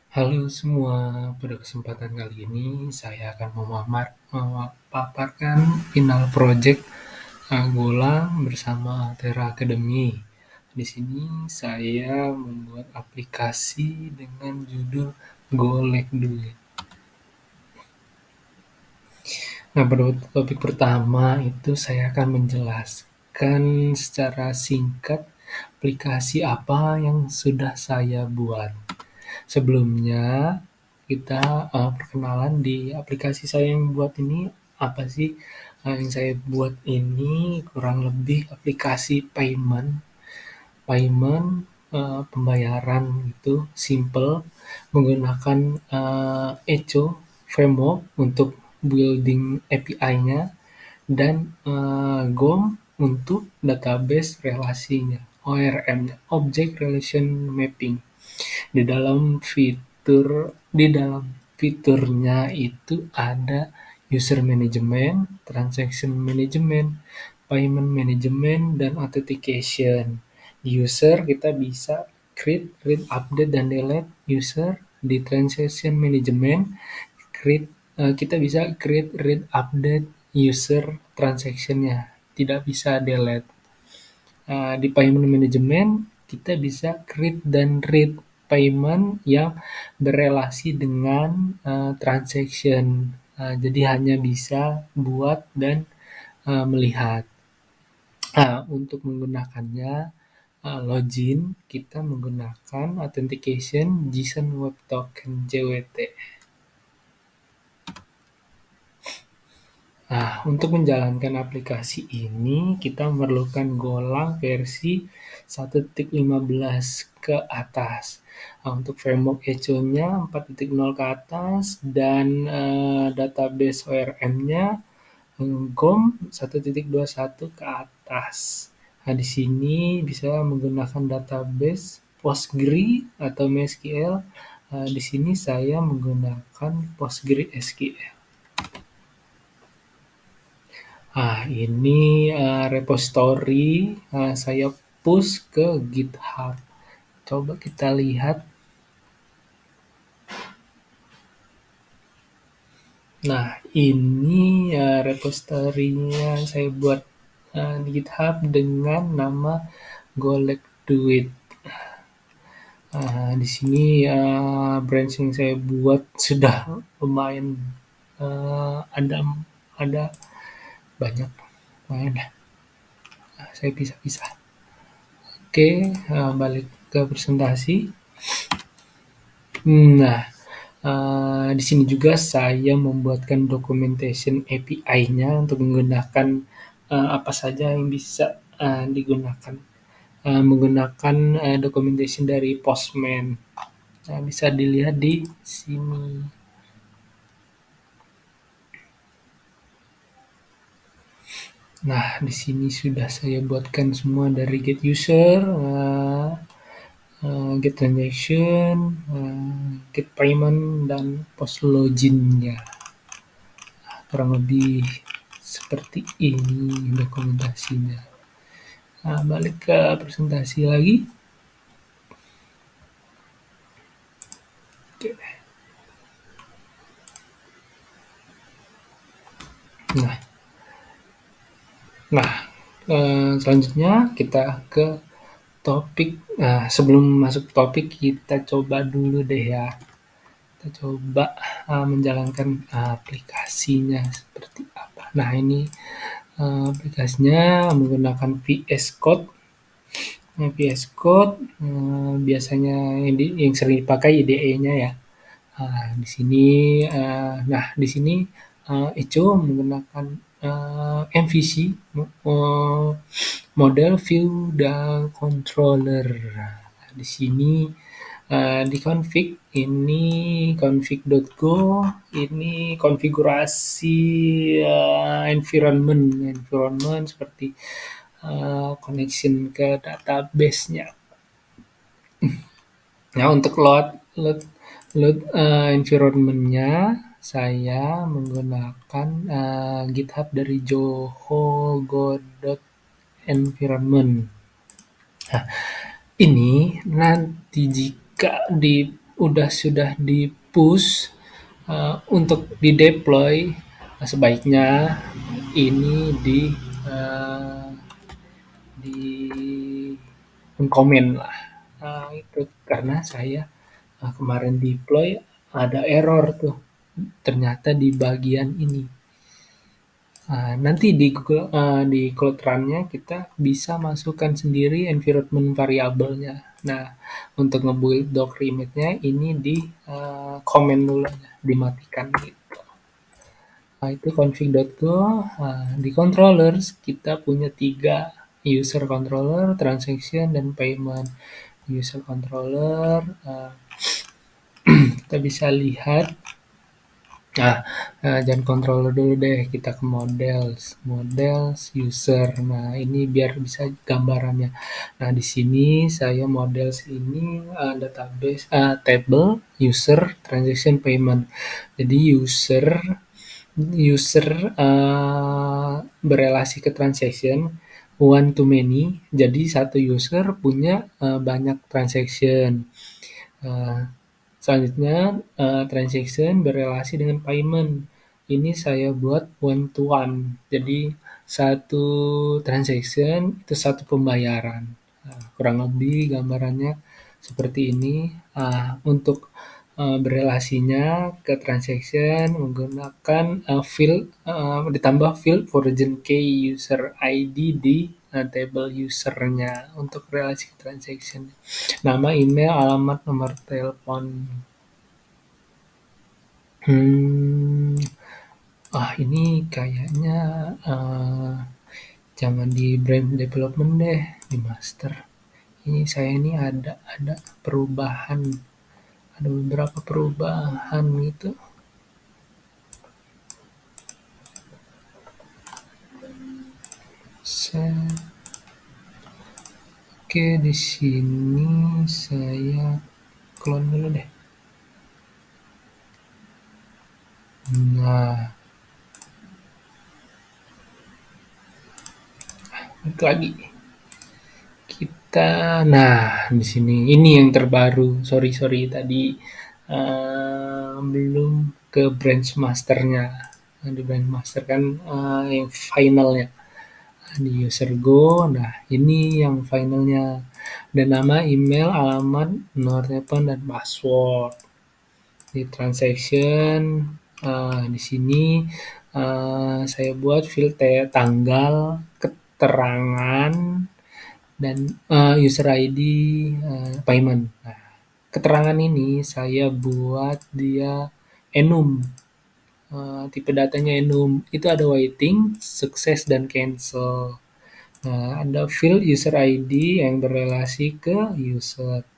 Halo semua, pada kesempatan kali ini saya akan memaparkan final project Golang bersama Altera Academy. Di sini saya membuat aplikasi dengan judul Golek Duit. Nah, pada topik pertama itu saya akan menjelaskan secara singkat aplikasi apa yang sudah saya buat. Sebelumnya, kita perkenalan di aplikasi saya yang buat ini apa sih. Yang saya buat ini kurang lebih aplikasi payment, pembayaran itu simple, menggunakan Echo framework untuk building API-nya, dan GOM untuk database relasinya, ORM-nya, Object Relation Mapping. Di dalam fiturnya itu ada user management, transaction management, payment management, dan authentication. Di user kita bisa create, read, update, dan delete user. Di transaction management kita bisa create, read, update user transaction-nya, tidak bisa delete. Di payment management kita bisa create dan read payment yang berelasi dengan transaction. Jadi hanya bisa buat dan melihat. Untuk menggunakannya login kita menggunakan authentication JSON Web Token JWT. Untuk menjalankan aplikasi ini kita memerlukan Golang versi 1.15 ke atas. Untuk framework Echo-nya 4.0 ke atas, dan database ORM-nya GOM 1.21 ke atas. Di sini bisa menggunakan database Postgre atau MySQL. Di sini saya menggunakan PostgreSQL. Ini repository saya push ke GitHub. Coba kita lihat. Nah, ini repository-nya saya buat di GitHub dengan nama Golek Duit. Di sini branch yang saya buat sudah lumayan ada banyak, lumayan dah. Saya pisah-pisah. Oke, balik ke presentasi. Nah, di sini juga saya membuatkan documentation API-nya untuk menggunakan apa saja yang bisa digunakan. Menggunakan documentation dari Postman. Bisa dilihat di sini. Nah, di sini sudah saya buatkan semua dari get user, get transaction, get payment, dan post login-nya. Kurang lebih seperti ini dokumentasinya. Balik ke presentasi lagi. Oke. Nah, selanjutnya kita ke topik. Sebelum masuk topik kita coba dulu deh ya. Kita coba menjalankan aplikasinya seperti apa. Nah, ini aplikasinya menggunakan VS Code. VS Code biasanya yang sering dipakai IDE-nya ya. Di sini Echo menggunakan MVC, model view dan controller. Di sini di config ini config.go, ini konfigurasi environment seperti connection ke database-nya. Nah, untuk load environment-nya saya menggunakan GitHub dari joho.go.environment. Nah, ini nanti jika di sudah di-push, untuk di-deploy, sebaiknya ini eee, di lah. Nah, itu karena saya, kemarin deploy ada error tuh, ternyata di bagian ini. Nanti di Cloud Run-nya kita bisa masukkan sendiri environment variabelnya. Nah, untuk nge-build Docker image-nya ini comment dulu, dimatikan gitu. Itu config.go. Di controllers kita punya 3, user controller, transaction, dan payment. User controller, kita bisa lihat. Jangan controller dulu deh, kita ke models user. Nah, ini biar bisa gambarannya. Nah, di sini saya models ini database table user transaction payment. Jadi user berelasi ke transaction one to many. Jadi satu user punya banyak transaction. Uh, Selanjutnya, transaction berelasi dengan payment. Ini saya buat one to one. Jadi satu transaction itu satu pembayaran. Kurang lebih gambarannya seperti ini. Untuk berelasinya ke transaction menggunakan field ditambah field origin key user ID di table usernya untuk relasi ke transaction. Nama, email, alamat, nomor telepon. Hmm, ini kayaknya jangan di brand development deh, di master. Ini saya ini ada perubahan, ada beberapa perubahan gitu. Oke, di sini saya clone dulu deh. Nah, balik lagi. Nah, di sini ini yang terbaru. Sorry tadi belum ke branch masternya. Di branch master kan yang finalnya. Di user go, nah ini yang finalnya. Dan nama, email, alamat, nomor telepon, dan password. Di transaction, di sini saya buat field tanggal, keterangan, dan user ID, payment. Nah, keterangan ini saya buat dia enum. Tipe datanya enum. Itu ada waiting, sukses, dan cancel. Nah, ada field user ID yang berelasi ke user.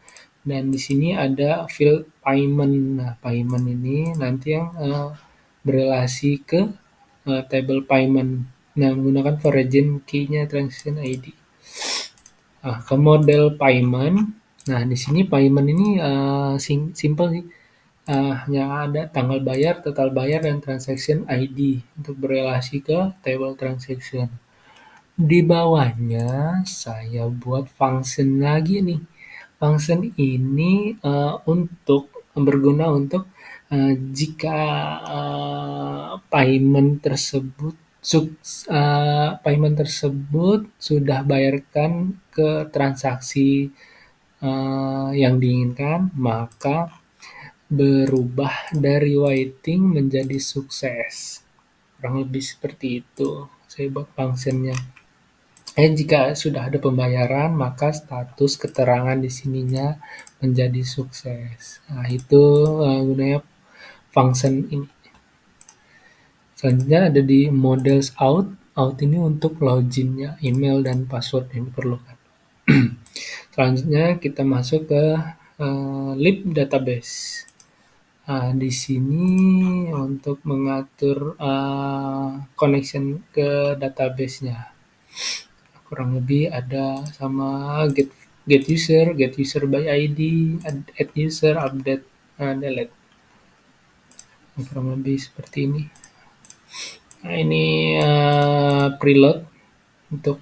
Dan di sini ada field payment. Nah, payment ini nanti yang berelasi ke table payment. Nah, menggunakan origin key-nya transaction ID. Ke model payment. Nah, di sini payment ini simple sih. Hanya ada tanggal bayar, total bayar, dan transaction ID untuk berelasi ke table transaction. Di bawahnya saya buat function lagi nih. Function ini berguna untuk jika payment tersebut sudah bayarkan ke transaksi yang diinginkan, maka berubah dari waiting menjadi sukses. Kurang lebih seperti itu. Saya buat functionnya. Jika sudah ada pembayaran, maka status keterangan di sininya menjadi sukses. Nah, itu gunanya function ini. Selanjutnya ada di models out. Out ini untuk loginnya, email dan password yang diperlukan. Selanjutnya kita masuk ke lib database. Di sini untuk mengatur connection ke database-nya. Kurang lebih ada sama get user by ID, add user, update, delete. Kurang lebih seperti ini. Nah, ini preload untuk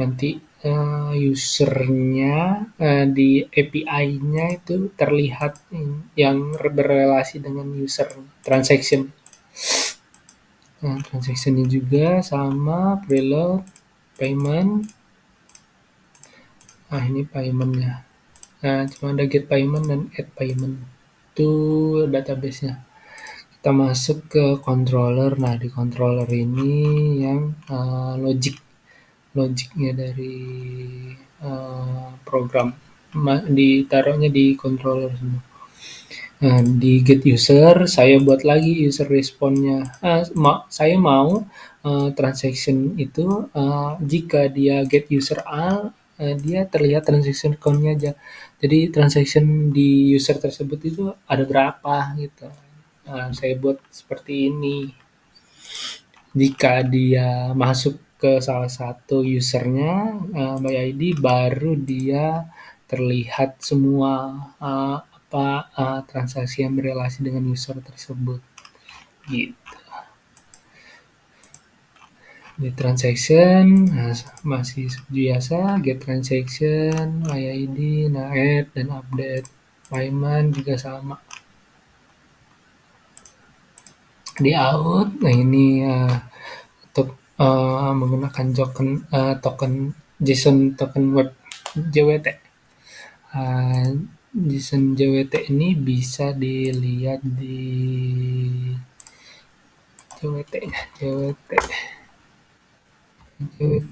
nanti user-nya, di API-nya itu terlihat yang berrelasi dengan user transaction. Nah, transaction-nya juga sama preload, payment. Nah, ini payment-nya. Nah, cuma ada get payment dan add payment. Itu database-nya. Kita masuk ke controller. Nah, di controller ini yang logiknya dari program ditaruhnya di controller semua. Nah, di get user saya buat lagi user response-nya. Saya mau transaction itu jika dia get user A, dia terlihat transaction count-nya aja. Jadi transaction di user tersebut itu ada berapa gitu. Nah, saya buat seperti ini. Jika dia masuk ke salah satu usernya by ID, baru dia terlihat semua transaksi yang berrelasi dengan user tersebut. Gitu. Di transaction masih biasa, get transaction, ID, nah add dan update. Payment juga sama. Di out, nah ini untuk menggunakan token JSON token web JWT. JSON JWT ini bisa dilihat di JWT.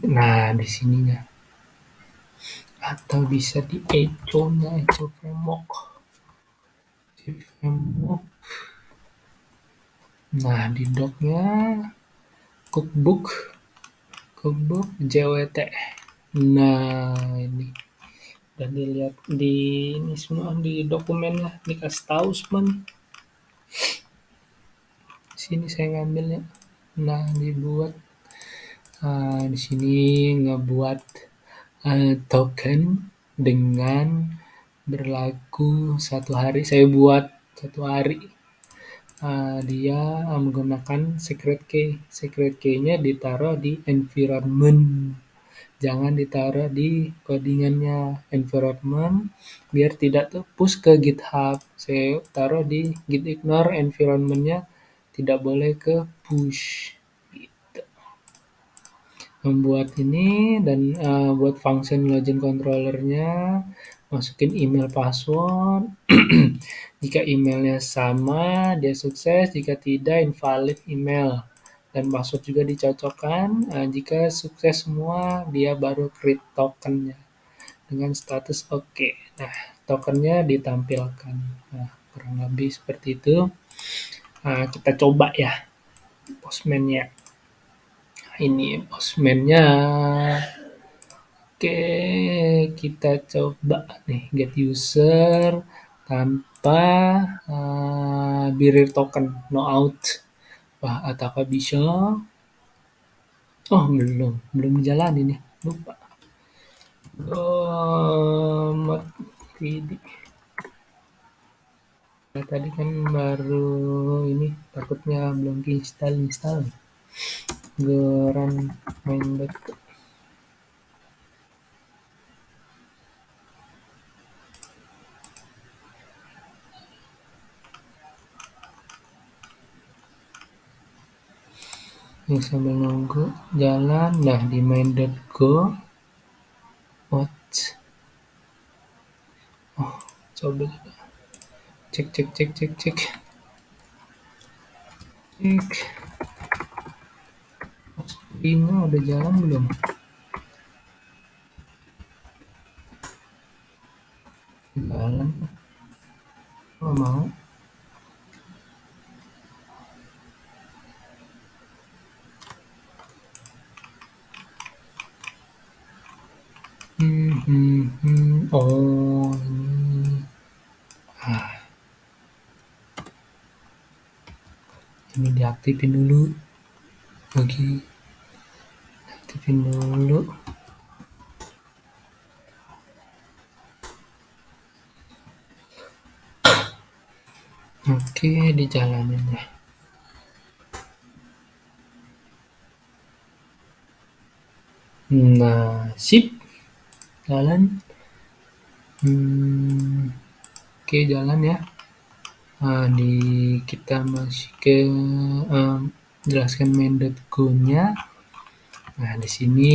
Nah, di sininya. Atau bisa di Echo-nya, Echo Framework. Nah, di doc-nya cookbook JWT. Nah, ini dan dilihat di ini semua di dokumennya dikasih tahu semua. Sini saya ngambilnya. Nah, dibuat di sini ngebuat token dengan berlaku 1 hari. Saya buat 1 hari. Dia menggunakan secret key. Secret key-nya ditaruh di environment. Jangan ditaruh di codingannya environment biar tidak push ke GitHub. Saya taruh di git ignore environment-nya tidak boleh ke push. Gitu. Membuat ini dan buat function login controller-nya masukin email password. Jika emailnya sama, dia sukses. Jika tidak, invalid email. Dan password juga dicocokkan. Jika sukses semua, dia baru create tokennya dengan status oke. Nah, tokennya ditampilkan. Nah, kurang lebih seperti itu. Kita coba ya Postman-nya. Ini Postman-nya. Oke, kita coba nih get user tanpa bearer token, no out. Wah, apakah bisa? Oh, belum jalan ini, lupa. Nah, tadi kan baru ini, takutnya belum install. Geran main. Ini sambil nunggu jalan. Nah, di main.go watch. Oh, coba cek. Ini udah jalan belum? Jalan. Oh, mau. Oh, ini diaktifin dulu. Oke. Aktifin dulu. Oke, dijalanin ya. Nah, sip. Jalan. Oke, jalan ya. Kita masih ke jelaskan main.go-nya. Nah, di sini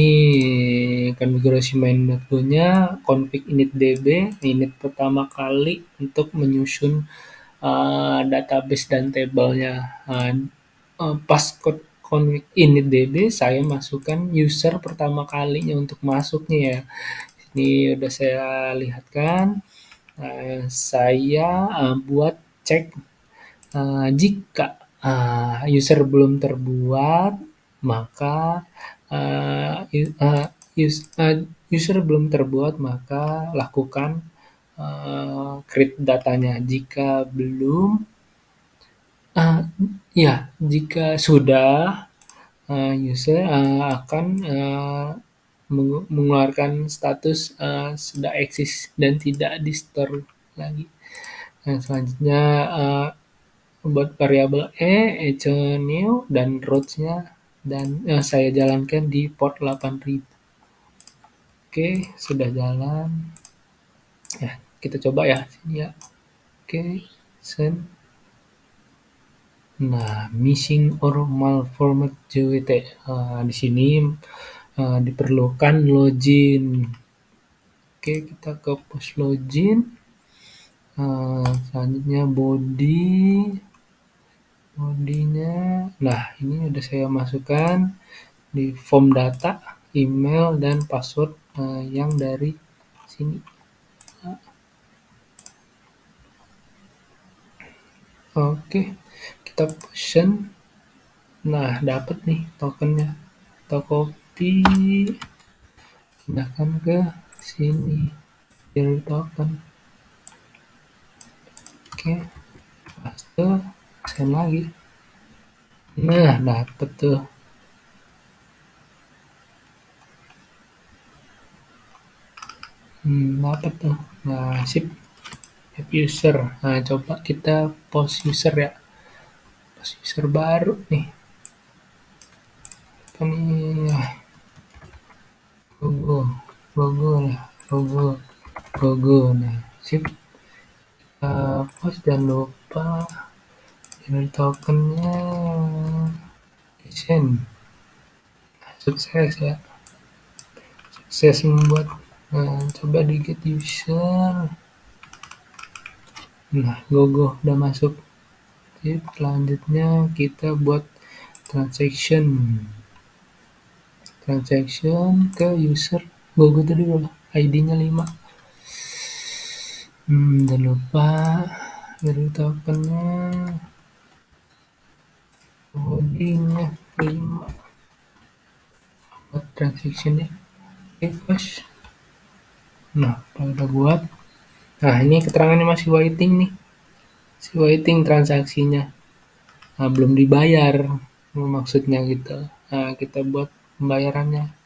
konfigurasi main.go-nya config initdb, init pertama kali untuk menyusun database dan tabelnya. Passcode config initdb saya masukkan user pertama kalinya untuk masuknya ya. Ini udah saya lihatkan. Saya buat cek jika user belum terbuat, maka user belum terbuat, maka lakukan create datanya. Jika belum, ya, jika sudah, user akan mengeluarkan status sudah eksis dan tidak di store lagi. Nah, selanjutnya buat variabel echo new dan routes-nya dan saya jalankan di port 8000. Oke, sudah jalan. Ya, kita coba ya sini ya. Oke, send. Nah, missing or malformed JWT. Di sini diperlukan login. Oke, kita ke post login. Selanjutnya bodinya. Nah, ini udah saya masukkan di form data, email dan password yang dari sini. Oke, kita push. Nah, dapat nih tokennya. Kita copy, pindahkan ke sini. Dari token. Oke, paste, send lagi. Nah, dapat tuh. Dapat tuh. Nah, sip. Add user. Nah, coba kita post user ya. Post user baru nih. Apa nih? Logo. Nah, sip. Post, jangan lupa generate tokennya. Send. Sukses ya. Sukses membuat. Nah, coba di get user. Nah, logo udah masuk. Sip, selanjutnya kita buat transaction ke user logo tadi berapa? ID-nya 5. Jangan lupa dari tokennya bodinya 5 buat transaction-nya. Oke, push. Nah, kalau udah buat, nah ini keterangannya masih waiting nih, masih waiting transaksinya. Nah, belum dibayar maksudnya gitu. Nah, kita buat pembayarannya.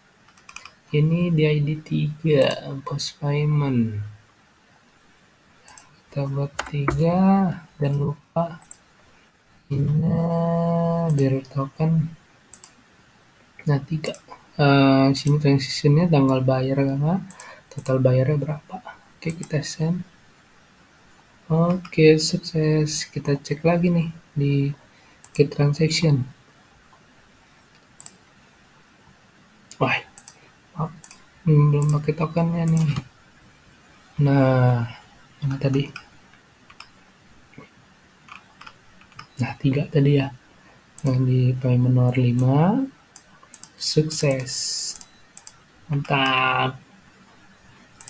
Ini di ID 3 post payment. Kita buat 3, dan lupa ini biar token. Nah, 3. Sini transaksinya tanggal bayar karena total bayarnya berapa. Oke, kita send. Oke, sukses. Kita cek lagi nih di get transaction. Wah, belum pakai tokennya nih. Nah, mana tadi? Nah, 3 tadi ya. Nah, di payment nomor 5 sukses. Mantap.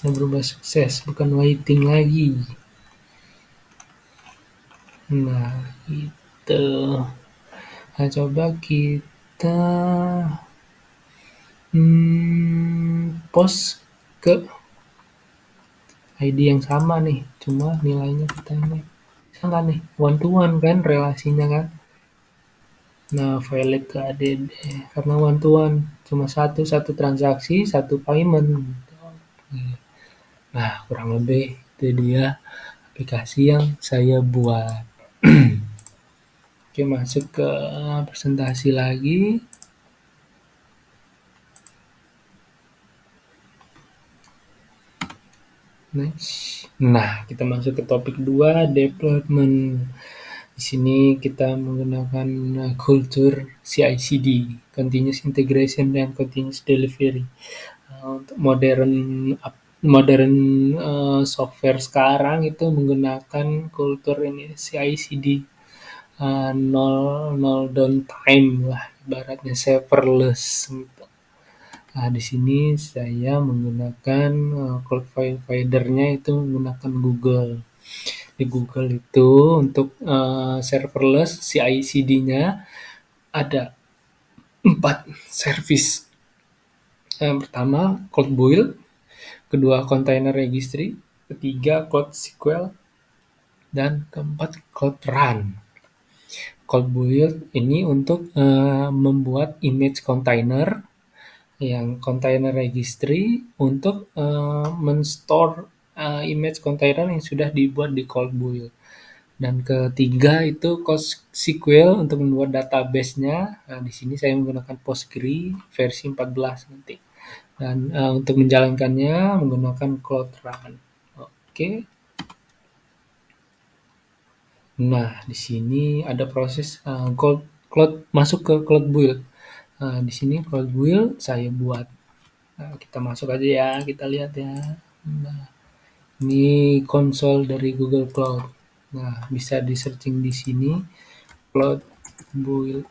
Ini berubah sukses, bukan waiting lagi. Nah, gitu. Nah, coba kita post ke ID yang sama nih, cuma nilainya kita ini bisa nggak nih one to one kan relasinya kan. Nah, valid ke ADD karena one to one, cuma satu transaksi, satu payment. Nah, kurang lebih itu dia aplikasi yang saya buat. Oke, masuk ke presentasi lagi. Next. Nah, kita masuk ke topik 2, development. Di sini kita menggunakan kultur CI/CD, continuous integration dan continuous delivery. Untuk modern software sekarang itu menggunakan kultur ini CI/CD, nol downtime lah, ibaratnya serverless gitu. Nah, di sini saya menggunakan cloud provider-nya itu menggunakan Google. Di Google itu untuk serverless CI/CD-nya ada 4 service. Yang pertama Cloud Build, kedua Container Registry, ketiga Cloud SQL, dan keempat Cloud Run. Cloud Build ini untuk membuat image container, yang Container Registry untuk men-store image container yang sudah dibuat di Cloud Build. Dan ketiga itu SQL untuk membuat database-nya. Nah, di sini saya menggunakan Postgre versi 14 nanti. Dan untuk menjalankannya menggunakan Cloud Run. Oke. Nah, di sini ada proses cloud masuk ke Cloud Build. Nah, di sini Cloud Build saya buat. Nah, kita masuk aja ya, kita lihat ya. Nah, ini konsol dari Google Cloud. Nah, bisa di searching di sini Cloud Build.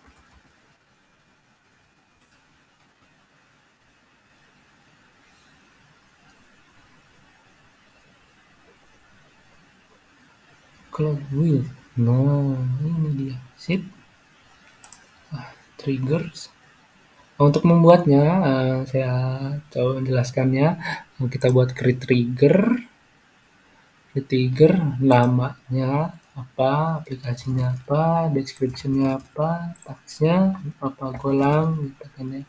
Cloud Build. Nah, ini dia. Sip. Triggers. Untuk membuatnya, saya coba menjelaskannya. Kita buat create trigger. Create trigger, namanya apa, aplikasinya apa, description-nya apa, tagsnya apa, golang, gitu kan ya.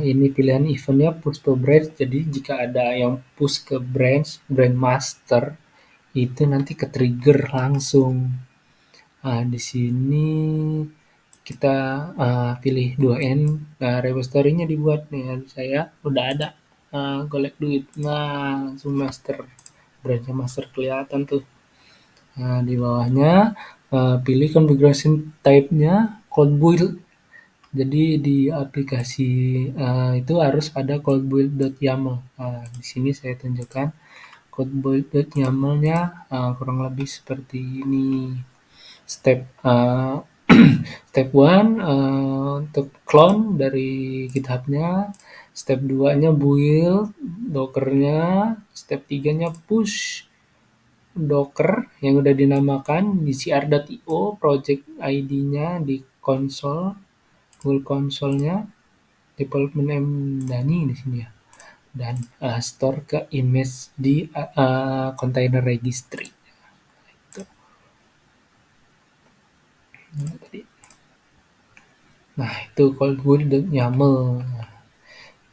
Ini pilihan eventnya push to branch, jadi jika ada yang push ke branch master, itu nanti ke trigger langsung. Nah, di sini kita pilih 2N. Nah, repository-nya dibuat nih. Saya udah ada golek duit. Nah, langsung master. Branch-nya master kelihatan tuh. Nah, di bawahnya pilih configuration type-nya Cloud Build. Jadi di aplikasi itu harus ada cloudbuild.yaml. Nah, di sini saya tunjukkan cloudbuild.yaml-nya kurang lebih seperti ini. Step step 1 untuk clone dari GitHub-nya, step 2-nya build Docker-nya, step 3-nya push Docker yang udah dinamakan di cr.io, project ID-nya di console, full console-nya, development Dani di sini ya. Dan store ke image di container registry. Nah, itu cloud build.yaml.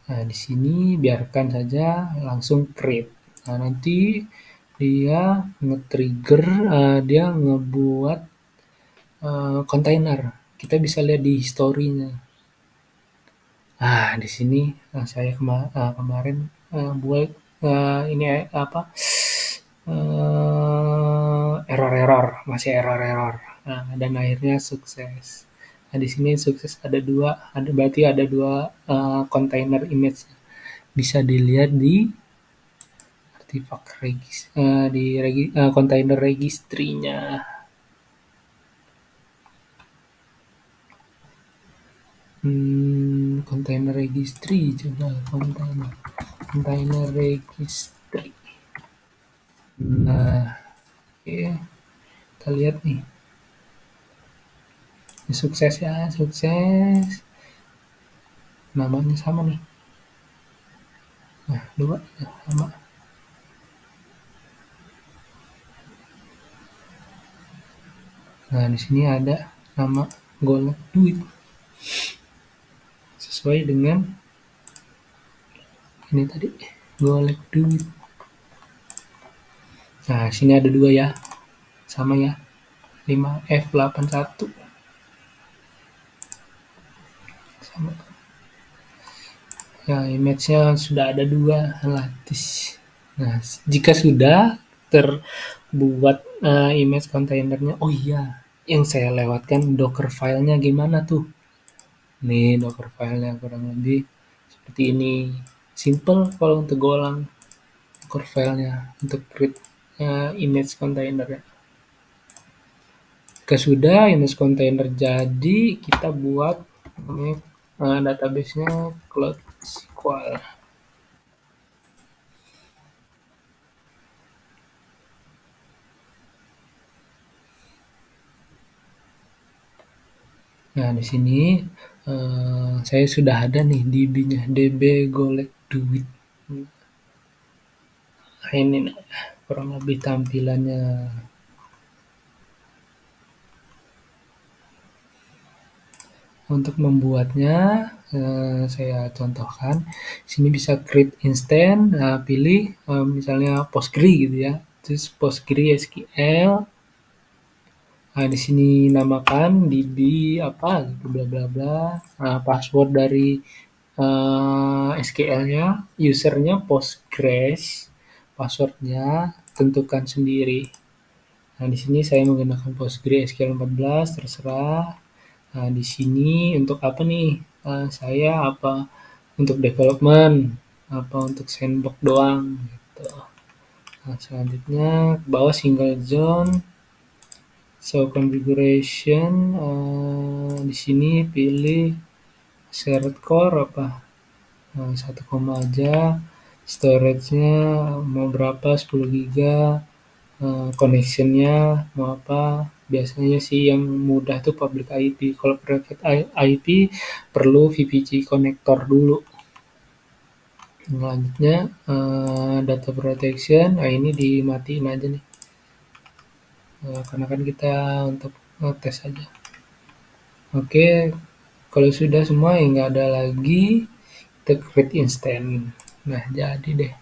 Nah, di sini biarkan saja langsung create. Nah, nanti dia nge-trigger, dia ngebuat kontainer. Kita bisa lihat di history-nya. Nah, di sini saya kemarin buat ini apa? Error-error, masih error-error. Nah, dan akhirnya sukses. Nah, di sini sukses ada dua, berarti ada dua container image. Bisa dilihat di artifak di container registry-nya. Container registry, coba container registry. Nah, oke, kita lihat nih. Sukses ya, sukses. Namanya sama nih. Nah, dua ya, sama. Nah, di sini ada nama golek duit. Sesuai dengan ini tadi, golek duit. Nah, sini ada dua ya. Sama ya. 5F81. Sama. Ya, image-nya sudah ada dua, lattice. Nah, jika sudah terbuat image kontainernya, oh iya, yang saya lewatkan Docker filenya gimana tuh? Nih Docker filenya kurang lebih seperti ini. Simple kalau untuk golang Docker filenya untuk create image kontainernya. Jika sudah image container jadi, kita buat ini database-nya Cloud SQL. Nah, di sini saya sudah ada nih DB-nya, DB Golek Duit. Nah, ini kurang lebih tampilannya. Untuk membuatnya, saya contohkan. Sini bisa create instant, pilih misalnya Postgre gitu ya. Terus Postgre SQL. Nah, di sini namakan DB apa gitu bla bla bla. Nah, password dari SQL-nya, usernya Postgres, passwordnya tentukan sendiri. Nah, di sini saya menggunakan Postgres SQL 14, terserah. Nah, di sini untuk apa nih? Saya apa untuk development, apa untuk sandbox doang gitu. Nah, selanjutnya ke bawah single zone, so configuration, di sini pilih shared core apa 1, aja, storage-nya mau berapa 10 giga, connection-nya mau apa, biasanya sih yang mudah tuh public IP, kalau private IP perlu VPC connector dulu. Selanjutnya data protection, nah ini dimatiin aja nih, karena kan kita untuk ngetes aja. Oke, kalau sudah semua ya nggak ada lagi, kita create instant. Nah, jadi deh.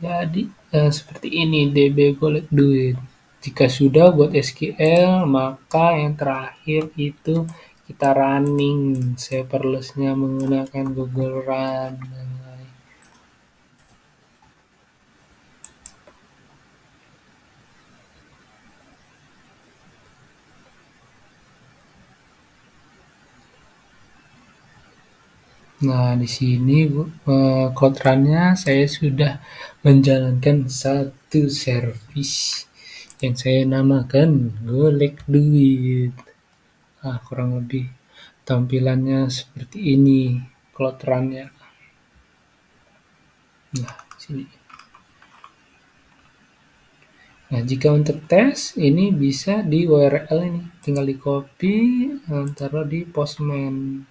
Jadi seperti ini DB Golek Duit. Jika sudah buat SQL, maka yang terakhir itu kita running serverless-nya menggunakan Google Run. Nah, di sini code run-nya saya sudah menjalankan satu service yang saya namakan Golek Duit. Nah, kurang lebih tampilannya seperti ini code run-nya. Nah, sini. Nah, jika untuk tes ini bisa di URL ini, tinggal di copy, taruh di Postman.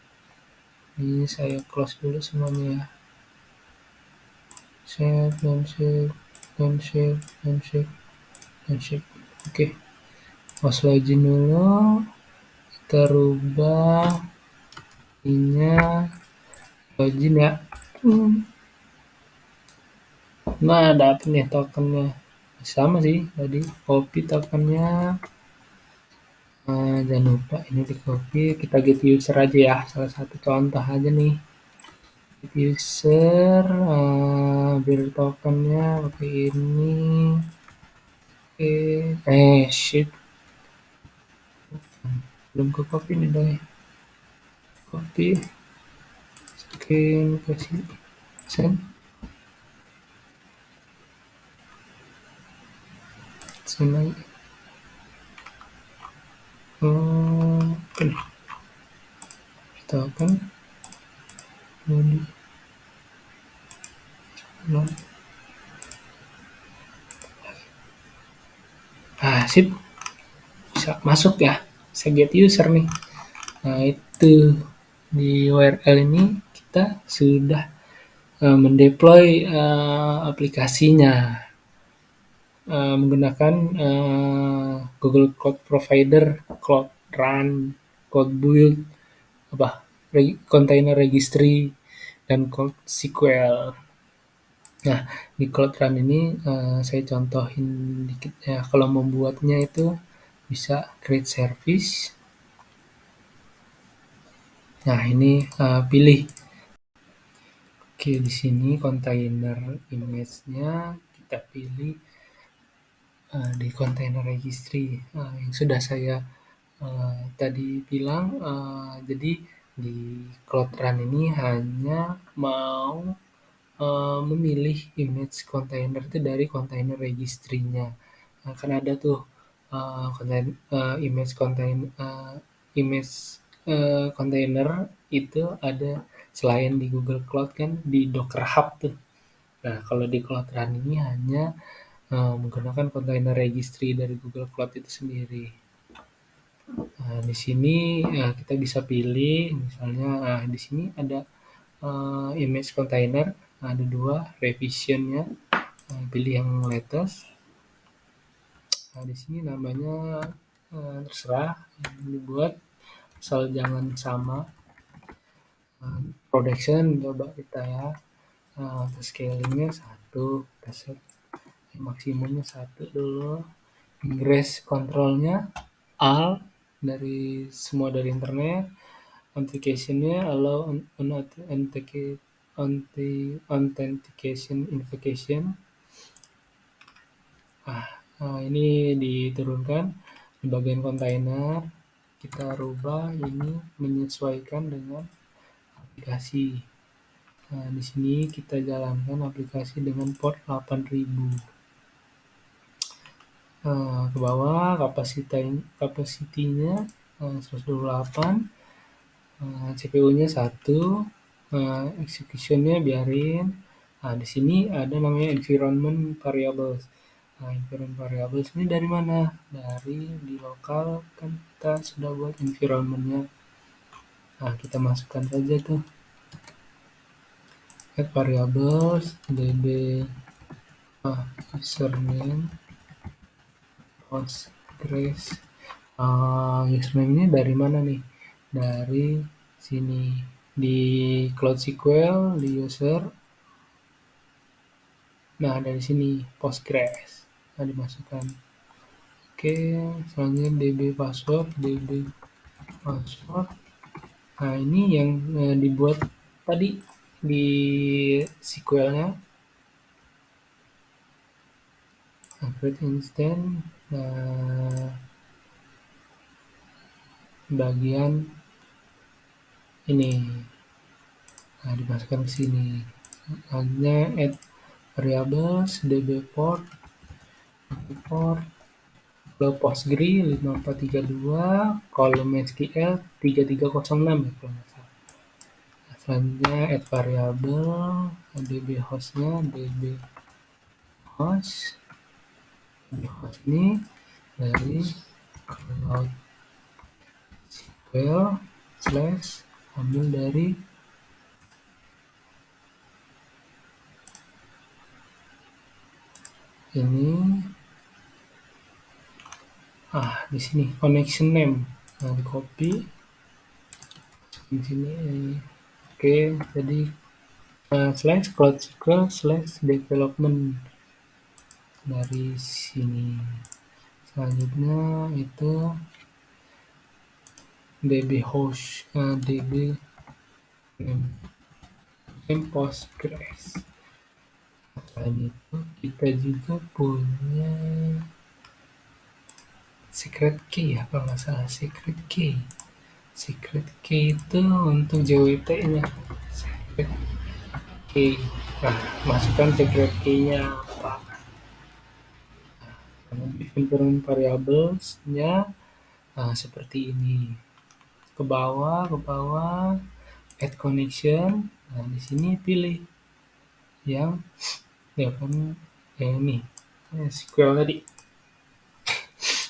Ini saya close dulu semuanya ya. Save dan save dan save dan save dan save. Oke, post login dulu. Kita rubah ininya login ya. Nah, dapet nih tokennya. Sama sih tadi, copy tokennya. Jangan lupa ini di copy, kita get user aja ya, salah satu contoh aja nih. Get user, biar tokennya pakai ini. Shit, belum ke copy nih dong. Copy, skin, kasih send, send lagi. Oke, token, body, no. Sip, bisa masuk ya, bisa get user nih. Nah, itu di URL ini kita sudah mendeploy aplikasinya menggunakan Google Cloud Provider, Cloud Run, Cloud Build, apa, Container Registry, dan Cloud SQL. Nah, di Cloud Run ini saya contohin dikit ya. Kalau membuatnya itu bisa create service. Nah, ini pilih Oke, di sini kontainer image-nya kita pilih di kontainer registry yang sudah saya tadi bilang. Jadi di Cloud Run ini hanya mau memilih image kontainer itu dari kontainer registry-nya. Kan ada tuh image image kontainer itu ada selain di Google Cloud kan di Docker Hub tuh. Nah, kalau di Cloud Run ini hanya menggunakan kontainer registry dari Google Cloud itu sendiri. Nah, di sini kita bisa pilih misalnya di sini ada image container, ada dua revisionnya, pilih yang latest. Nah, di sini namanya terserah yang dibuat, asal jangan sama. Production coba kita ya, untuk scalingnya 1, kita set maksimumnya 1 dulu. Ingress controlnya Alt dari semua dari internet. Authentication-nya allow authentication invocation. Ini diturunkan di bagian kontainer, kita rubah ini menyesuaikan dengan aplikasi. Di sini kita jalankan aplikasi dengan port 8000. Ke bawah kapasitinya 128, CPU-nya 1, execution-nya biarin. Di sini ada namanya environment variables. Environment variables ini dari mana? Dari di lokal kan kita sudah buat environment-nya. Kita masukkan saja tuh. Add variables db username Postgres. Username ini dari mana nih? Dari sini di Cloud SQL di user. Nah, dari sini Postgres. Dimasukkan. Oke, selanjutnya db password. Nah, ini yang dibuat tadi di SQL-nya. Create instance. Bagian ini. Dimasukkan ke sini. Selanjutnya add variables db port flow Postgre 5432, column SQL 3306 ya kalau nggak salah. Selanjutnya add variable db hostnya db host. Db host ini dari cloud SQL / ambil dari ini. Di sini connection name. Di copy di sini. Oke, jadi / cloud SQL / development dari sini. Selanjutnya itu db host, db name Postgres. Selain itu kita juga punya secret key ya kalau nggak salah. Secret key itu untuk JWT-nya. Secret key. Masukkan secret key-nya apa? Environment variables-nya seperti ini. Ke bawah, add connection. Di sini pilih yang ini SQL tadi.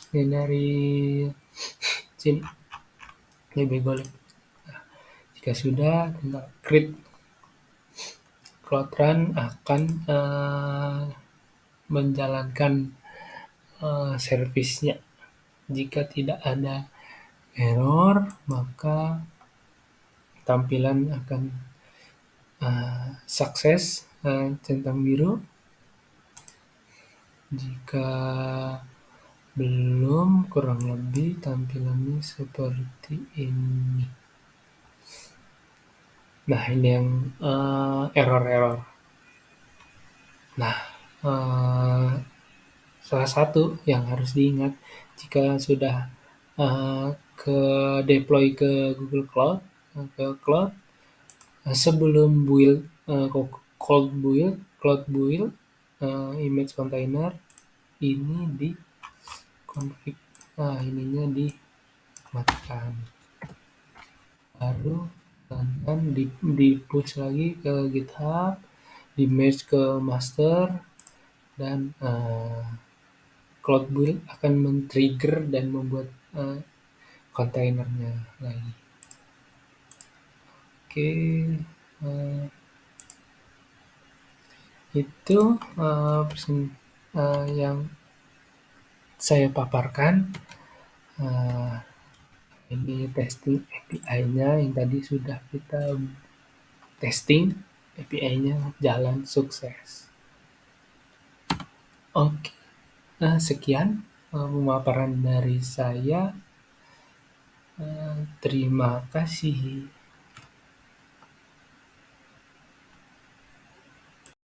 Ini dari sini. DB golek. Jika sudah, tinggal create. Cloud Run akan menjalankan servisnya. Jika tidak ada error, maka tampilan akan sukses, centang biru. Jika belum, kurang lebih tampilannya seperti ini. Nah, ini yang error-error. Nah, eee, salah satu yang harus diingat jika sudah ke deploy ke Google Cloud, ke cloud, sebelum build, cold build, cloud build, image container ini di config, ininya dimatikan. Baru dan di push lagi ke GitHub, di merge ke master, dan cloud build akan men-trigger dan membuat kontainernya lagi. Oke, uh, itu yang saya paparkan. Uh, ini testing API-nya yang tadi sudah kita testing, API-nya jalan sukses. Oke, sekian pemaparan dari saya. Terima kasih.